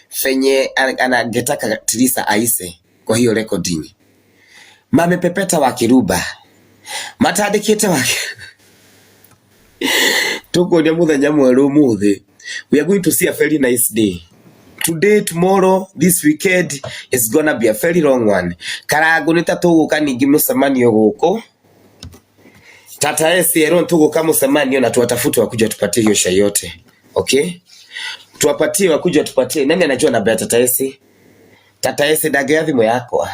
fenye angetaka Trisa aise kwa hiyo recording. Mame Pepeta wa Kiruba matandikite wake tuko ni muthenya mweru muthi. We are going to see a very nice day. Today, tomorrow, this weekend is gonna be a very long one. Karago nita tuguka ningi mucemanio guko. Tata esi ero tuguka mucemanio na tuwatafuta wakuja tupatie hiyo shai yote. Okay? Tuwapatie wakuja tupatie. Nani anajua namba ya Tata esi? Tata esi dagea thimo yako.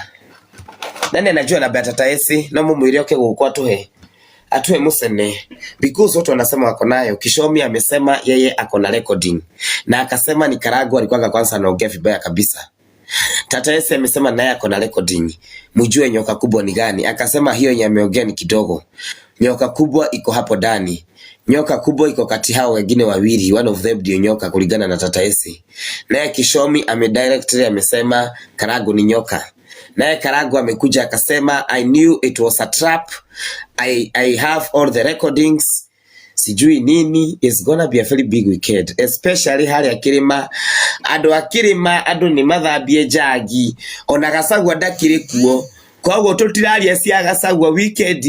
Nani anajua namba ya Tata esi? Na mumwire oke guko atuhe musene because watu wanasema wako nayo. Kishomi amesema yeye ako na recording na akasema ni Karago alikuwa kwanza anaongea vibaya kabisa. Tata esi amesema naye ako na recording. Mjue nyoka kubwa ni gani? Akasema hiyo yenye ameongea ni kidogo. Nyoka kubwa iko hapo ndani. Nyoka kubwa iko kati hao wengine wawili, one of them ndio nyoka kulingana na Tata esi. Naye Kishomi directly amesema Karago ni nyoka. Naye Karago amekuja akasema I knew it was a trap. I have all the recordings. Sijui nini. It's gonna be a very big weekend, especially hali akirima ado ni mathambie jagi ona Gacagua ndakiri kuo. Kwa ugo tutiraria cia Gacagua weekend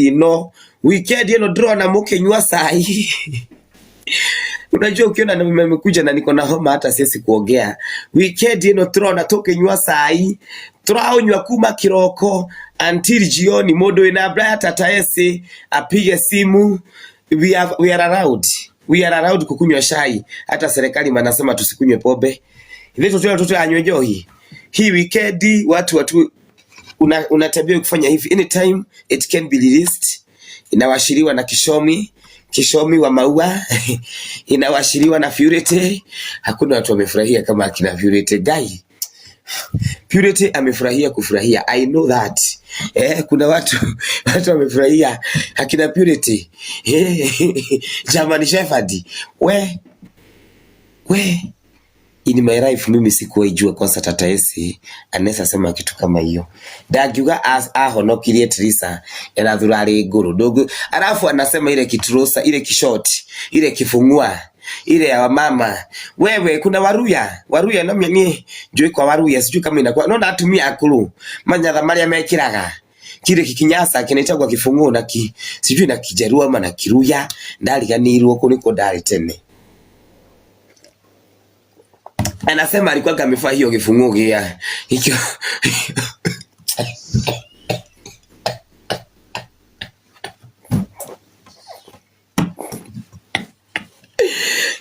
ino ndrona mukinywa sai. Unajua ukiona na mmekuja na niko na homa hata siwezi kuongea. Weekend ino turona tukinywa sai. Turaonywa kuma kiroko until jioni. Modo ina bra Tata esi apige simu. We are allowed kukunywa shai. Hata serikali manasema tusikunywe pombe. Hivi tutoe anywe johi. Hii weekend watu unatabia kufanya hivi. Anytime it can be released. Inawashiriwa na Kishomi wa maua. Inawashiriwa na Purity. Hakuna watu wamefurahia kama akina Purity guy. Purity amefurahia kufurahia. I know that. Kuna watu wamefurahia akina Purity. German Shepherd. We in my life mimi sikuwahi jua kwanza Tata esi anaweza sema kitu kama hiyo. Dagiuga ahonokirie Trisa anathurari nguru dogo. Alafu anasema ile kitrusa, ile kishoti, ile kifungua, ile ya mama. Wewe kuna waruya na mimi njui kwa waruya sijui kama inakuwa no natumia akuru. Manyatha maria mekiraga. Kile kikinyasa kinaitwa kifunguo na sijui na kijerua ama na kiruya ndariganirwo kuniko ndari tene. Anasema alikuwa amefaa hiyo kifunguo gia. Hicho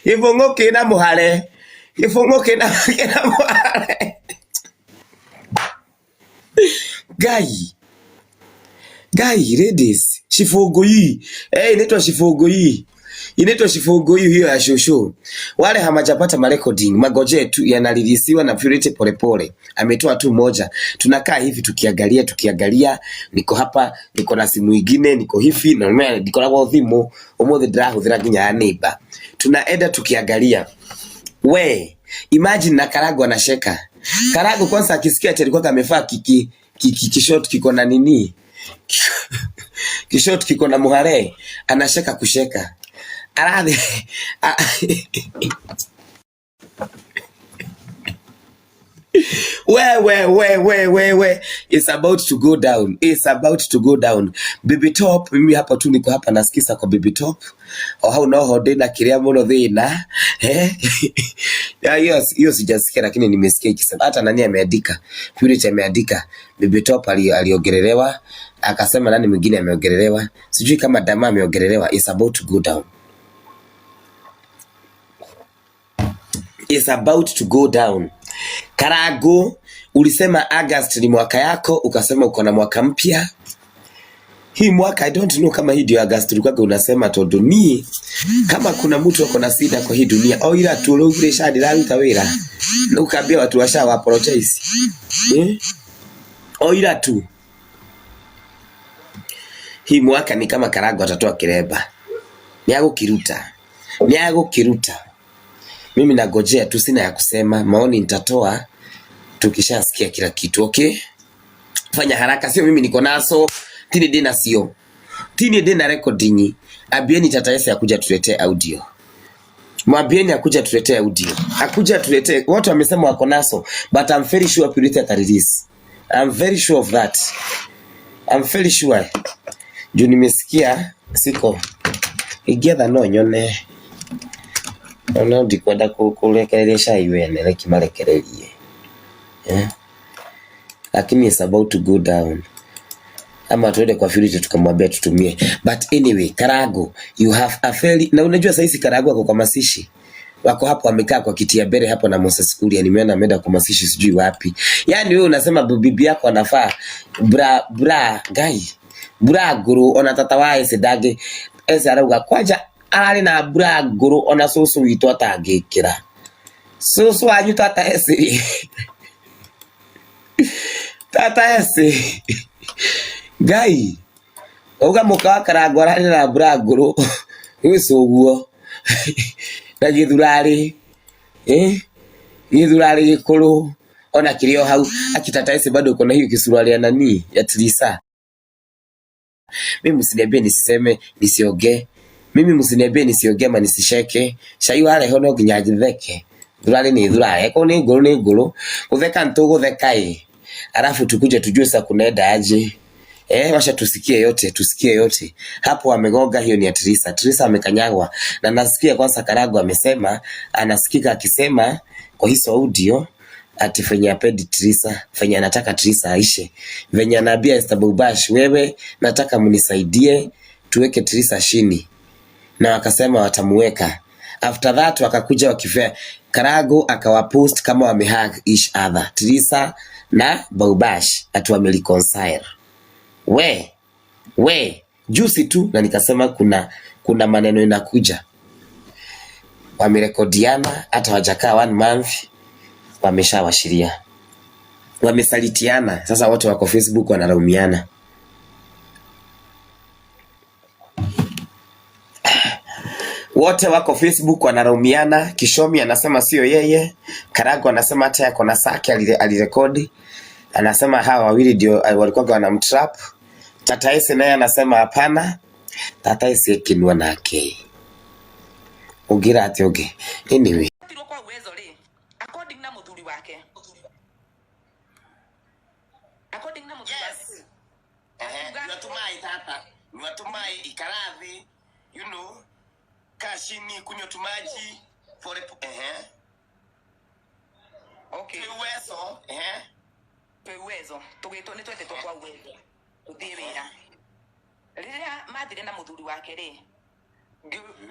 kifunguo kina muhare. Kifunguo kina muhare. Guy, ladies, Shifogoi. Inaitwa Shifogoi. Inaitwa Shifogoi hiyo ya shosho. Wale hamajapata marecording, magoje tu yanalilisiwa na Purity polepole. Ametoa tu moja. Tunakaa hivi tukiangalia, niko hapa, niko na simu nyingine, niko hivi na mimi niko na thimo, omothe ndirahuthira nginya ya neighbor. Tunaenda tukiangalia. We, imagine na Karago anasheka. Karago kwanza akisikia ati alikuwa amefaa kishot kiko na nini? Kishot kiko na muhare, anasheka kusheka. Arade we it's about to go down. Baby Top mimi hapa tu niko hapa nasikiza kwa Baby Top. How no dena kiria mono thina hiyo sijasikia lakini nimesikia ikisema hata nani ameandika. Purity ameandika Baby Top aliongelelewa akasema nani mwingine ameongelelewa sijui kama Dama ameongelelewa. It's about to go down. It's about to go down. Karago, ulisema August ni mwaka yako, ukasema uko na mwaka mpya. Hii mwaka I don't know kama hii ndio August ulikuwa unasema to dunia. Kama kuna mtu wako na sida kwa hii dunia, au ila tu ule shadi la utawera. Na ukaambia watu washawa apologize. Au ila tu. Hii mwaka ni kama Karago atatoa kireba. Niago kiruta. Mimi nagojea tu sina ya kusema, maoni nitatoa tukishasikia kila kitu, okay? Fanya haraka sio mimi niko naso, tini dena sio. Tini dena recording, abieni Tata esi ya kuja tuletee audio. Mwambieni akuja tuletee audio. Akuja tuletee. Watu wamesema wako naso, but I'm very sure Purity ata release. I'm very sure of that. I'm very sure. Juu nimesikia siko. Igetha no nyone. Ona ndikwenda kurekereria iwe nene kimarekererie. Lakini it's about to go down. Ama tuende kwa Purity tukamwambia tutumie. But anyway, Karago, you have a fairly... Na unajua saizi Karago wako kwa masishi. Wako hapo wamekaa kwa kiti ya bere hapo na Moses Kuria. Nimeona ameenda kwa masishi sijui wapi. Yaani wewe unasema bibi yako anafaa bra guru ona tata wa ese dage ese arauga kwaja arari na bra guru ona susu witwa tangikira. Susu anyu tata ese. Tata ese. Gai, uga muka Karago arari na bra guru wiso guo. Na githurari githurari gikuru ona kirio hau akitata ese bado uko na hiyo kisurari ya nani ya Trisa. Mimi msiniambie nisiseme nisioge. Mimi msiniambie nisioge ma nisisheke. Shai wale hono nginya ngitheke. Thurari ni thurari eko ni nguru gutheka ntugo thekai. Alafu tukuje tujue sasa kunaenda aje. Washa tusikie yote. Hapo amegoga hiyo ni ya Trisa. Trisa amekanyagwa. Na nasikia kwanza Karago amesema, anasikika akisema kwa hizo audio ati fenya pedi Trisa, fenya nataka Trisa aishe. Venya anabia Esther Bubash, wewe nataka mnisaidie tuweke Trisa chini. Na wakasema watamuweka. After that wakakuja wakifea Karago akawapost kama wamehug each other. Trisa na Bubash atu wamereconcile. We juzi tu na nikasema kuna maneno inakuja. Wamerekodiana hata wajakaa 1 month wameshawashiria. Wamesalitiana. Sasa watu wako Facebook wanaraumiana. Wote wako Facebook wanaraumiana. Kishomi anasema sio yeye. Karago anasema hata yako na Saki alirekodi. Anasema hawa wawili ndio walikuwa wanamtrap. Tata ese naye anasema hapana. Tata ese kinwa nake. Ugira ati oge. Anyway. According na muthuri wake. According na muthuri wake. Natumai tata. Natumai ikarathi. You know. Kashini kunywa tumaji. For Okay. Uwezo. Tugito ni twete kwa uwezo. Uthiwira. Riria mathire na muthuri wake ri.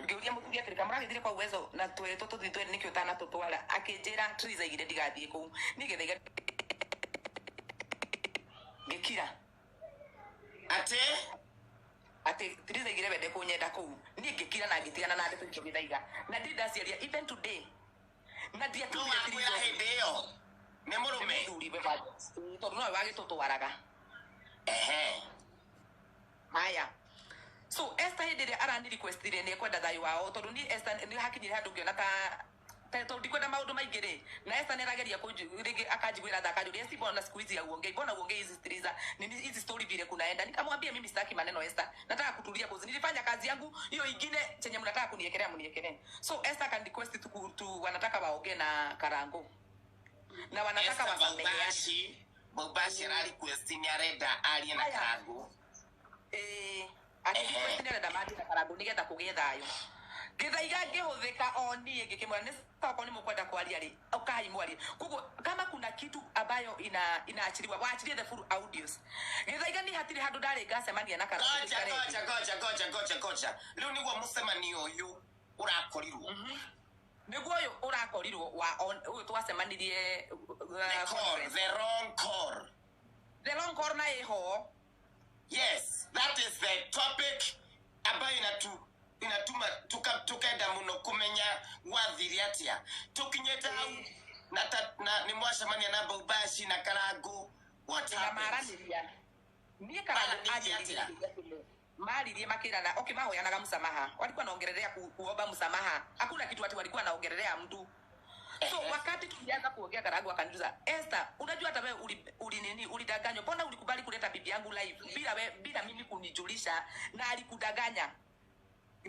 Ngeuria muthuri akirika muragithire kwa uwezo na tweto tuthitwe nikio tana tutwala akinjira Trisa igire ndigathie ku nigetha gikira ate Trisa igire wende kunyenda ku ni ngikira na ngitigana na ndeto ngithaiga na ndidaciaria even today na dia tu ya hindeo ne murume muthuri we ba tondu no wagitutwaraga haya. So Esther hindire arani requestire ni kwenda thayu wao tondu ni Esther ni hakinyire handu ngiona ta tondu kwenda maundu maingire na Esther nerageria kunjigi akajigwira thakajuri esi bona siku hizi ya uongei bona uongei hizi Trisa ni hizi story vile kunaenda nikamwambia mimi sitaki maneno Esther nataka kutulia kozi nilifanya kazi yangu hiyo ingine chenye mnataka kuniekelea mniekelee. So Esther can request tu wanataka waongee na Karango na wanataka wasameheane. Bubashi rali question arenda alie na Karango. Ati kwenda damati na Karango nigetha kugie thayo. Githaiga ngihuthika oni ngikimwa ni soko ni mukwenda kwaria ri ukai mwari kugo kama kuna kitu ambayo inaachiliwa waachilie the full audios. Githaiga ni hatiri handu ndari ngasemania na Karango. Gocha riu niguo mucemanio uyu urakorirwo niguo uyu urakorirwo wa uyu twasemanirie the wrong call na eho. Yes, that is the topic ambayo inatuma tukaenda muno kumenya wathiri atia tukinyeta na ni mwacemania na Bubashi na Karango what maraniria ni Karango atia maririe makirana okay mahoyanaga msamaha walikuwa naongelelea kuomba msamaha hakuna kitu ati walikuwa naongelelea mtu. So wakati tulianza kuongea Karango akaniuliza Esther unajua hata wewe ulidanganywa mbona ulikubali kuleta bibi yangu live bila mimi kunijulisha na alikudanganya.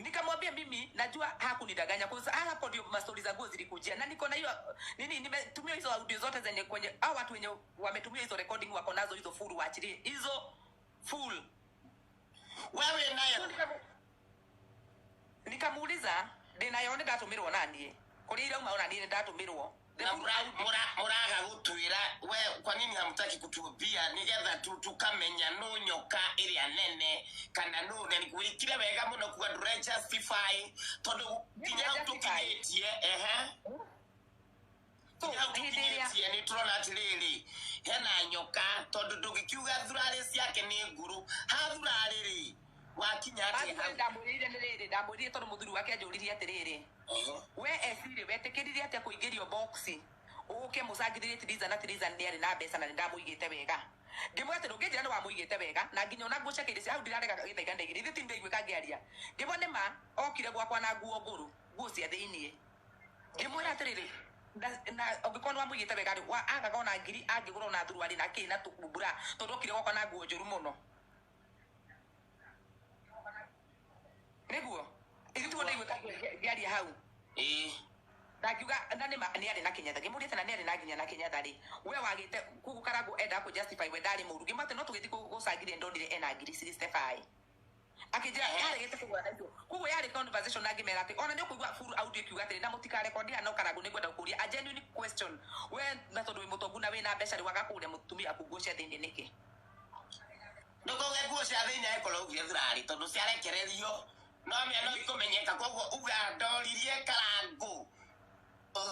Nikamwambia mimi najua hakunidanganya kwa sababu hapo ndio mastori zangu zilikujia na niko na hiyo nini nimetumia hizo audio zote zenye kwenye hao watu wenye wametumia hizo recording wako nazo hizo full waachilie hizo full. Wewe nayo nikamuuliza ndinayo ndatumirwo nani kuri ile umaona nini ndatumirwo muraga gutwira we kwa nini hamtaki kutuambia nigetha tukamenya no nyoka iri anene kana no nani kwikire wega muno kuga justify tondu kinya tukitie ni turona atiriri hena nyoka tondu ndugikiuga thurari ciake ni nguru ha thurari wakinya ati ndamwirire tondu muthuri wake anjuririe atiriri we esire wetikiririe atia kuingirio boxi uke musangithirie tiriza ni ari na mbeca na ndamuigite wega ngimwete ndungijira ni wamuigite wega na nginya ona ngucekeire au ndirarega githaiga ndegire ithi tinde igwika ngiaria ngimone ma okire gwakwa na nguo nguru nguo cia thiini ngimwira atiriri na ogikona wamuigite wega ri agaga ona ngiri angigura ona thuruari na kina tukumbura tondu okire gwakwa na nguo njuru muno niguo itu ndio igwika ngiaria hau ndakiuga ni ari na kinyatha ngimurite na ni ari na nginya na kinyatha ri we wagite kugukarago enda ku justify we ndari murugi mate no tugithi gucangire ndonire ena ngiri 65 akijira yari gete kugwa na hiyo kugo yari conversation na ngimera ati ona ndio kuigwa full audio kiuga ati na mutika record ya no karago ni kwenda kuria a genuine question we na tondu wi mutongu na we na mbeca ri wagakuria mutumia kugucia thindi niki ndugo gegucia thindi aikolo ugia thirari tondu ciarekererio no mia no ikumenyeka koguo uga ndoririe karago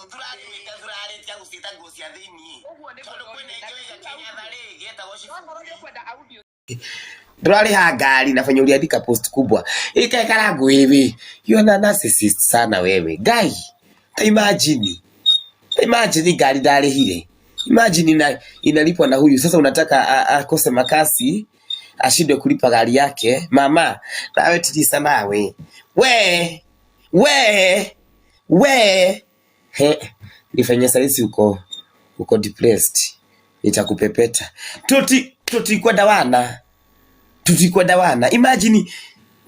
thurari wita thurari tia gucita nguo cia thiini tondu kwina ingi ya kinyatha ri geta worship kwenda audio ndurari ha ngari na fanya uliandika post kubwa ikae karago hivi you are narcissist sana wewe guy imagine gari dare hile imagine inalipwa na huyu sasa unataka akose makasi ashinde kulipa gari yake mama nawe tilisa nawe we nifanye saisi uko depressed nitakupepeta tutikwenda wana imagine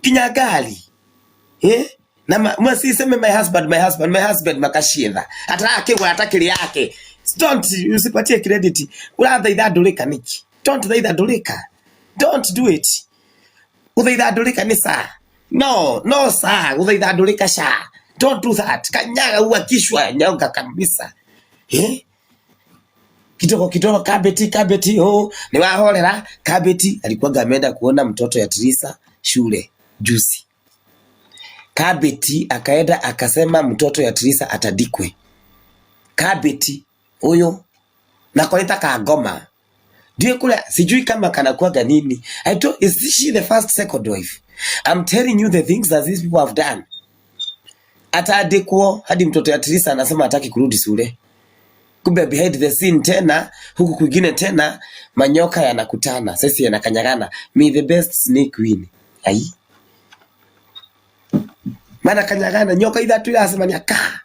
kinyagali na mwasiseme my husband makashietha atakegwa atakiri yake don't usipatie credit urathaithadulika niki don't thaithadulika don't do it uthaithadulika ni saa no saa uthaithadulika sha don't do that kanyaga uakishwa nyoga kabisa kitoko kabeti ni wahorera kabeti alikuwa ameenda kuona mtoto ya Teresa shule juzi kabeti akaenda akasema mtoto ya Teresa atadikwe kabeti huyo na koleta kagoma ndio kule sijui kama kanakuwa nini I told is she the first second wife I'm telling you the things that these people have done atadikwo hadi mtoto ya Teresa anasema hataki kurudi shule kumbe behind the scene tena huku kwingine tena manyoka yanakutana sasa yanakanyagana me the best snake win ai maana kanyagana nyoka idha tu lazima ni aka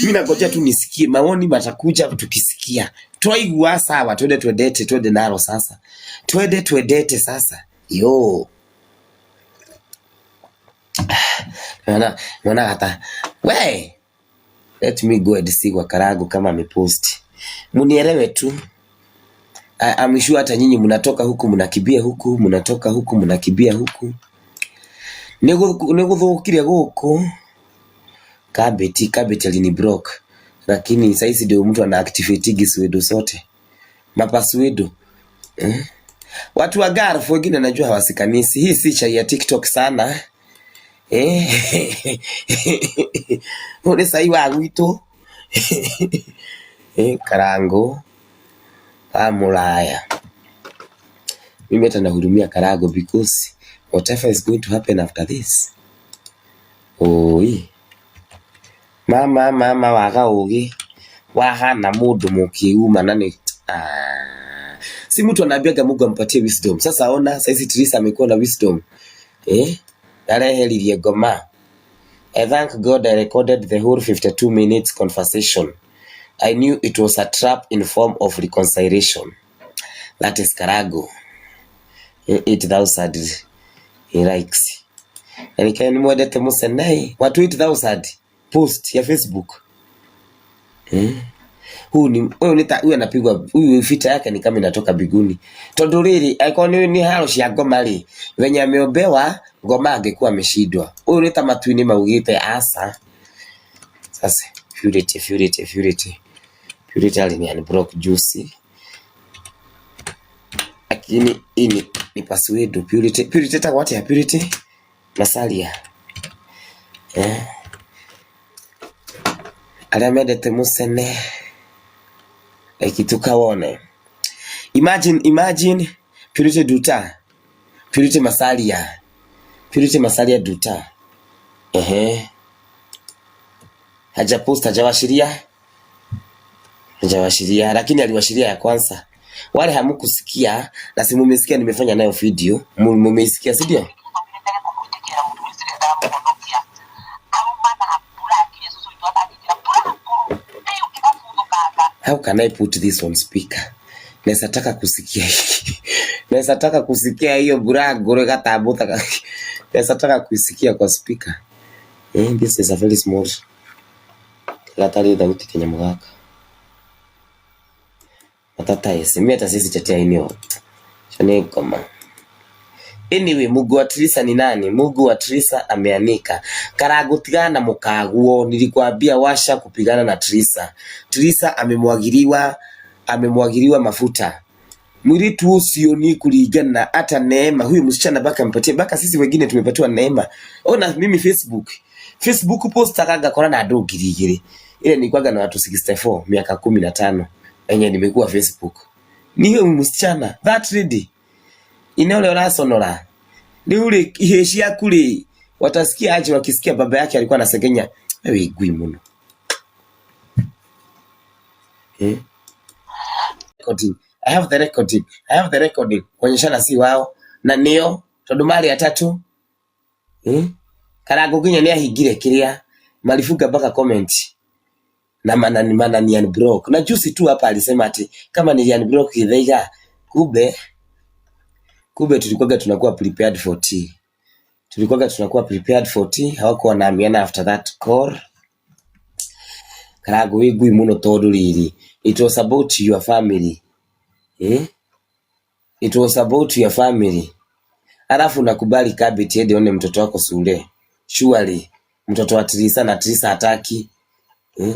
mimi nangojea tu nisikie maoni matakuja tukisikia twaigua sawa twende nalo sasa twende sasa yo Mwana hata we let me go and see kwa karago kama amepost munielewe tu I'm sure hata nyinyi mnatoka huku mnakimbia huku mnatoka huku mnakimbia huku niguthukiria guku kabeti alini block lakini sasa ndio mtu ana activate giswedo sote mapaswedo watu wa Gulf wengine najua hawasikanisi hii si chai ya TikTok sana ule sai wa gwito karango amulaya mimi hata nahurumia karago because whatever is going to happen after this mama wagaugi wahana mundu mukiuma nani si mtu anaambiaga Mungu ampatie wisdom sasa ona sasa Teresa amekuwa na wisdom areheririe ngoma I thank God I recorded the whole 52 minutes conversation I knew it was a trap in form of reconciliation that is karago 8,000 likes yani kani mwendete Musenei watu 8000 post ya Facebook. Huyu anapigwa, huyu vita yake ni kama inatoka biguni. Tondu riri aikoni ni haro cia ngoma ri venye ameombewa ngoma angekuwa ameshindwa. Huyu ni tamatuini maugite asa. Sasa Purity alini unblock juicy. Lakini ini ni password Purity ta what ya Purity Masalia. Alamedete Musene kitukawone. Imagine Purity Duta, Purity Masalia Duta. Hajawashiria, lakini aliwashiria ya kwanza. Wale hamukusikia na si mumesikia nimefanya nayo video. Mumesikia si ndio? How can I put this on speaker? Nesa taka kusikia hiyo burago gatambuta. Nesa taka kusikia kwa speaker. This is a very small. Latari da uti mugaka. Matata yesi hata sisi tetea eneo. Chane kama. Anyway, Mungu wa Trisa ni nani? Mungu wa Trisa ameanika. Karagutigana na mukaguo, nilikwambia washa kupigana na Trisa. Trisa amemwagiliwa mafuta. Mwili tu usio ni kulingana hata Neema. Huyu msichana baka mpatie, baka sisi wengine tumepatiwa Neema. Ona mimi Facebook post akaga kora na ndo girigiri. Ile nilikuwa na watu 64 miaka 15. Enye nimekuwa Facebook. Ni huyu msichana that lady. Inaole rasonora. Ni ule iheshia kule watasikia aje wakisikia baba yake alikuwa anasengenya. Wewe igui muno. I have the recording. Kuonyeshana si wao na nio todumari ya 3. Karago ginya ni ahigire kiria malifuga baka comment. Na mana ni unblock. Na juzi tu hapa alisema ati kama ni unblock idhaiga Kube tulikuwa tunakuwa prepared for tea. Hawako wanaamiana after that call. Karago wigui muno todu riri. It was about your family. It was about your family. Alafu nakubali kabiti hadi one mtoto wako sule. Surely mtoto wa Trisa na Trisa hataki.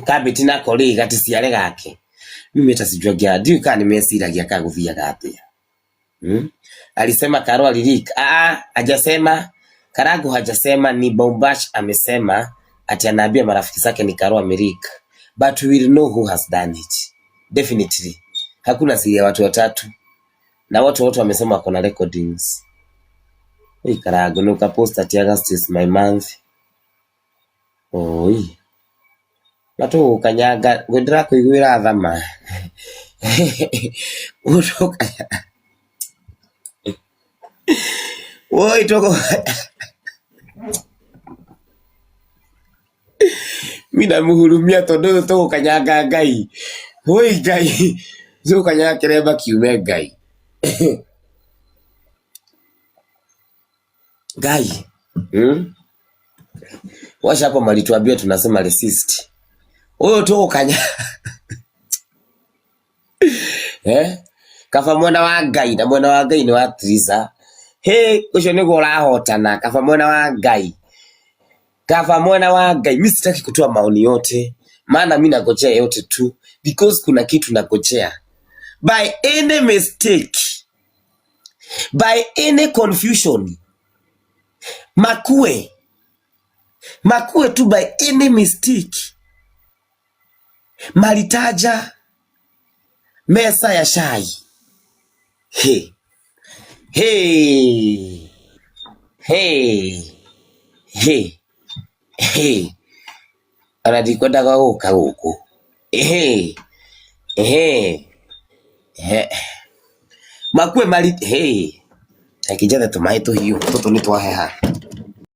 Kabiti na koli gati siale gake. Mimi hata sijua gya. Diu kaa nimesiragia kaguvia gati. Alisema Karo alilika. Hajasema. Karago hajasema, ni Bombash amesema ati anaambia marafiki zake ni Karo Amerika. But we will know who has done it. Definitely. Hakuna siri ya watu watatu. Na watu wote wamesema wako na recordings. Hii Karago nuka post ati August is my month. Oi. Mato kanyaga gwendera kuiguira thama. Utoka. Woi toko. Mina muhurumia tondu toko kanyaga Ngai. Woi Ngai. Zo kanyaga kireba kiume Ngai. Ngai. Washa hapo malituambia tunasema resist. Oyo toko kanyaga. Kafa mwana wa Ngai na mwana wa Ngai ni wa Trisa. Ucio niguo urahotana. Kafa mwana wa Ngai. Mimi sitaki kutoa maoni yote, maana mimi nagojea yote tu because kuna kitu nagojea. By any mistake, by any confusion, makue tu by any mistake, malitaja mesa ya shai. Anadikwenda kwa huko. Makue mali akijana tumaito hiyo toto ni twaheha.